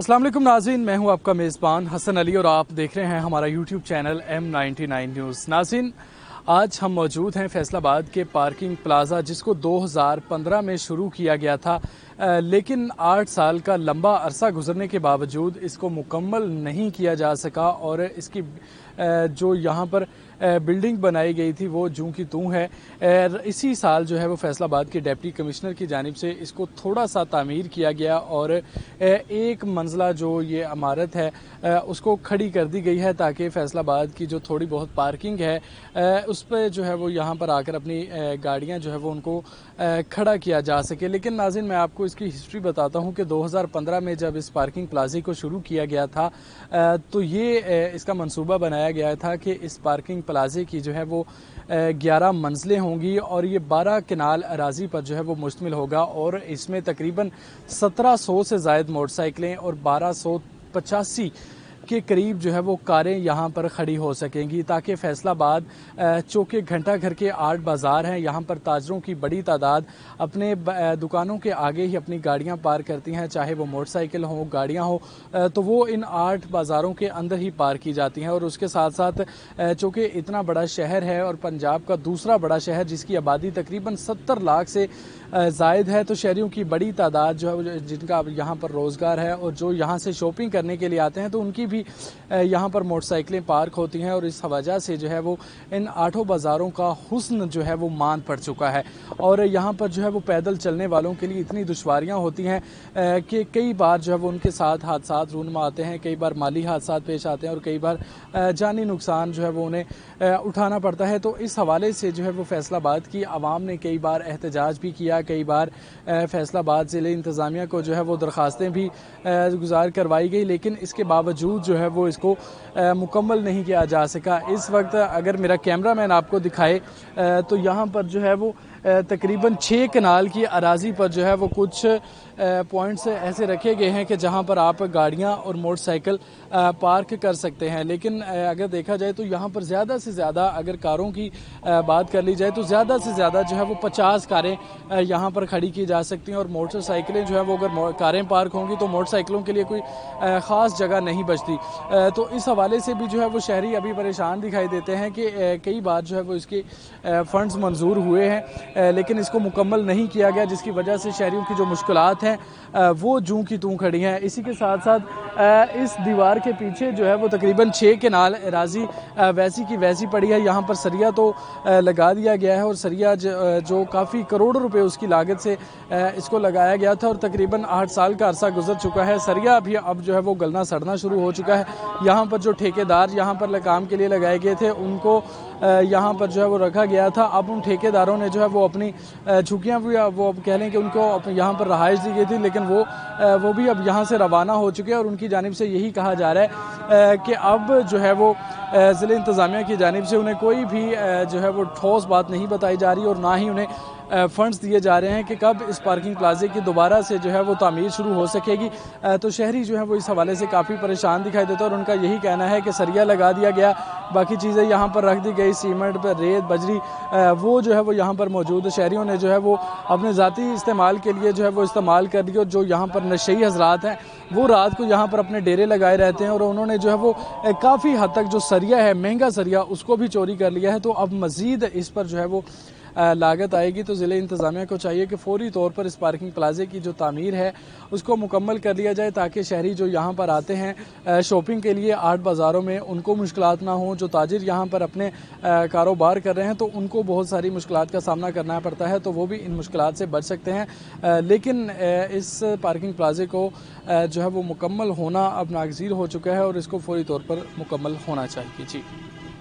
अस्सलाम वालेकुम नाज़रीन, मैं हूं आपका मेज़बान हसन अली और आप देख रहे हैं हमारा यूट्यूब चैनल M99 न्यूज़। नाज़रीन, आज हम मौजूद हैं फैसलाबाद के पार्किंग प्लाज़ा, जिसको 2015 में शुरू किया गया था, लेकिन 8 साल का लंबा अरसा गुजरने के बावजूद इसको मुकम्मल नहीं किया जा सका और इसकी जो यहाँ पर बिल्डिंग बनाई गई थी वो जूं की तूं है। इसी साल जो है वो फैसलाबाद के डिप्टी कमिश्नर की जानिब से इसको थोड़ा सा तामीर किया गया और एक मंजिला जो ये इमारत है उसको खड़ी कर दी गई है ताकि फैसलाबाद की जो थोड़ी बहुत पार्किंग है उस पर जो है वो यहाँ पर आकर अपनी गाड़ियाँ जो है वो उनको खड़ा किया जा सके। लेकिन नाज़रीन, मैं आपको इसकी हिस्ट्री बताता हूँ कि 2015 में जब इस पार्किंग प्लाजे को शुरू किया गया था तो ये इसका मंसूबा बनाया गया था कि इस पार्किंग प्लाजे की जो है वो 11 मंजिलें होंगी और ये 12 कनाल अराजी पर जो है वो मुश्तमिल होगा और इसमें तकरीबन 1700 से ज़ायद मोटरसाइकिलें और 1285 के करीब जो है वो कारें यहाँ पर खड़ी हो सकेंगी, ताकि फैसलाबाद चौके घंटा घर के 8 बाज़ार हैं, यहाँ पर ताजरों की बड़ी तादाद अपने दुकानों के आगे ही अपनी गाड़ियाँ पार्क करती हैं, चाहे वो मोटरसाइकिल हो गाड़ियाँ हो, तो वो इन 8 बाज़ारों के अंदर ही पार्क की जाती हैं। और उसके साथ साथ चूँकि इतना बड़ा शहर है और पंजाब का दूसरा बड़ा शहर जिसकी आबादी तकरीबन 70 लाख से ज़ायद है, तो शहरियों की बड़ी तादाद जो है जिनका यहाँ पर रोज़गार है और जो यहाँ से शॉपिंग करने के लिए आते हैं तो उनकी भी यहाँ पर मोटरसाइकिलें पार्क होती हैं और इस वजह से जो है वो इन 8 बाज़ारों का हुस्न जो है वो मान पड़ चुका है। और यहाँ पर जो है वो पैदल चलने वालों के लिए इतनी दुश्वारियाँ होती हैं कि कई बार जो है वो उनके साथ हादसात रूनमा आते हैं, कई बार माली हादसात पेश आते हैं और कई बार जानी नुकसान जो है वो उन्हें उठाना पड़ता है। तो इस हवाले से जो है वो फैसलाबाद की आवाम ने कई बार एहतजाज भी किया, कई बार फैसलाबाद ज़िले इंतज़ामिया को जो है वो दरख्वास्तें भी गुज़ार करवाई गई, लेकिन इसके बावजूद जो है वो इसको मुकम्मल नहीं किया जा सका। इस वक्त अगर मेरा कैमरामैन आपको दिखाए तो यहाँ पर जो है वो तकरीबन 6 कनाल की अराजी पर जो है वो कुछ पॉइंट्स ऐसे रखे गए हैं कि जहाँ पर आप गाड़ियाँ और मोटरसाइकिल पार्क कर सकते हैं। लेकिन अगर देखा जाए तो यहाँ पर ज़्यादा से ज़्यादा अगर कारों की बात कर ली जाए तो ज़्यादा से ज़्यादा जो है वो 50 कारें यहाँ पर खड़ी की जा सकती हैं और मोटरसाइकिलें जो है वो अगर कारें पार्क होंगी तो मोटरसाइकिलों के लिए कोई ख़ास जगह नहीं बचती। तो इस हवाले से भी जो है वो शहरी अभी परेशान दिखाई देते हैं कि कई बार जो है वो इसके फ़ंड्स मंजूर हुए हैं लेकिन इसको मुकम्मल नहीं किया गया, जिसकी वजह से शहरियों की जो मुश्किलात हैं वो जूं की तूं खड़ी हैं। इसी के साथ साथ इस दीवार के पीछे जो है वो तकरीबन 6 कनाल अराजी वैसी की वैसी पड़ी है। यहाँ पर सरिया तो लगा दिया गया है और सरिया जो काफ़ी करोड़ों रुपए उसकी लागत से इसको लगाया गया था और तकरीबन 8 साल का अरसा गुजर चुका है। सरिया भी अब जो है वो गलना सड़ना शुरू हो चुका है। यहाँ पर जो ठेकेदार यहाँ पर काम के लिए लगाए गए थे उनको यहाँ पर जो है वो रखा गया था। अब उन ठेकेदारों ने जो है वो अपनी झुग्गियाँ भी वो अब कह लें कि उनको यहाँ पर रहाइश दी गई थी, लेकिन वो भी अब यहाँ से रवाना हो चुके हैं और उनकी जानिब से यही कहा जा रहा है कि अब जो है वो ज़िले इंतज़ामिया की जानिब से उन्हें कोई भी जो है वो ठोस बात नहीं बताई जा रही और ना ही उन्हें फंड्स दिए जा रहे हैं कि कब इस पार्किंग प्लाजे की दोबारा से जो है वो तामीर शुरू हो सकेगी। तो शहरी जो है वो इस हवाले से काफ़ी परेशान दिखाई देता है और उनका यही कहना है कि सरिया लगा दिया गया, बाकी चीज़ें यहाँ पर रख दी गई, सीमेंट पर रेत बजरी वो जो है वो यहाँ पर मौजूद शहरियों ने जो है वो अपने ज़ाती इस्तेमाल के लिए जो है वो इस्तेमाल कर दिया। और जो यहाँ पर नशई हजरात हैं वो रात को यहाँ पर अपने डेरे लगाए रहते हैं और उन्होंने जो है वो काफ़ी हद तक जो सरिया है, महंगा सरिया, उसको भी चोरी कर लिया है। तो अब मज़ीद इस पर जो है वो लागत आएगी। तो ज़िले इंतज़ामिया को चाहिए कि फ़ौरी तौर पर इस पार्किंग प्लाजे की जो तामीर है उसको मुकम्मल कर लिया जाए, ताकि शहरी जो यहाँ पर आते हैं शॉपिंग के लिए 8 बाज़ारों में उनको मुश्किलात ना हो। जो ताजिर यहाँ पर अपने कारोबार कर रहे हैं तो उनको बहुत सारी मुश्किलात का सामना करना पड़ता है, तो वो भी इन मुश्किलात से बच सकते हैं। लेकिन इस पार्किंग प्लाजे को जो है वो मुकम्मल होना अब नागज़ीर हो चुका है और इसको फ़ौरी तौर पर मुकम्मल होना चाहिए। जी।